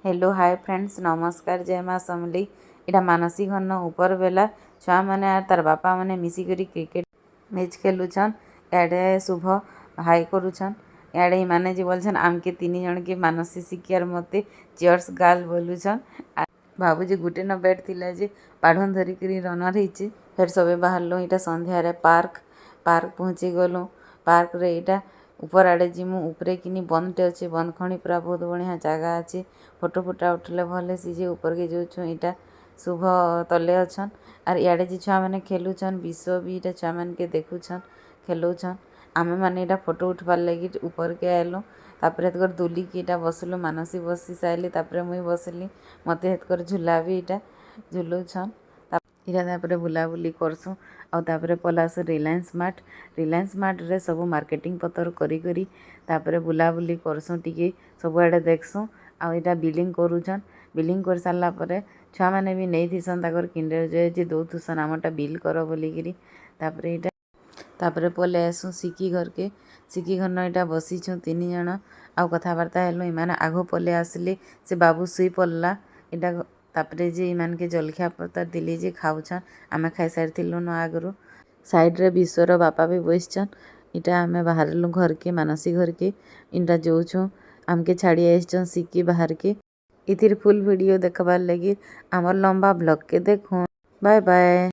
Hello hi friends नमस्कार जय माँ समली। इटा मानसी घन ऊपर बेला छुआ मैंने आर तार बापा मैंने मिसिकरी क्रिकेट मैच खेलुछन। याडे शुभ हाई करुछन। याडे माने जी बोलछन आमके तीन जन के मानसी शिकियार मते चियर्स गाल बोलुछन। बाबूजी गुटे न बैठ थिला जे पाढ़न धरिकरी रनर हिचे। फिर सबे बाहरलो। इटा संध्या रे पार्क पहुँची गलु। पार्क रे इटा ऊपर आड़े जिमु ऊपरे किनी बंदटे अच्छे बंद खणी पूरा बहुत बढ़िया जगह अच्छे। फोटो फुटा उठले भले सीजे ऊपर के जो छु इटा शुभ तले अछन। आर इयाडे जे छुआ मैंने खेलुछन विश्व भी इटा छुआ मैंने के देखुछन खेलुछन। आमे माने इटा फोटो उठवार लगी ऊपर के आयलु। तापर हेतकर दुली की इटा बसलु मानसी बसी साइली तापर मुई बसली मते हेतकर झुला भी इटा झुलुछन। इटा तापर बुलाबुली करसु आउ तापर पलासु रिलायंस मार्ट रे सब मार्केटिंग पतर करी करी तापर बुलाबुली करसु टिके सबआडे देखसु। आउ इटा बिलिंग करूछन। बिलिंग कर सारला परे छुआ माने भी नहीं थिसन ताकर किंडर जॉय जे दौथुसन आमटा बिल कर बोलिकिरी। तापर इटा तापर पले आसु सिकी घर के। सिकी घर न इटा बसीछु तीन जन आउ कथाबार्ता हेलु। इमाने आगो पले आसले से बाबू सुई पड़ला। इटा तापरे जे इमान के जलखिया पतर दिली जे खाउछन। आमे खाई सारिथिलु न आगरु। साइड रे विश्वर बापा भी बसछन। इटा आमे बाहरलु घर के मानसी घर के इनटा जोछु आमके छाड़ी आइछन सिकी बाहर के। इथिर फुल वीडियो देखबार लगी आमर लंबा ब्लॉग के देखो। Bye bye.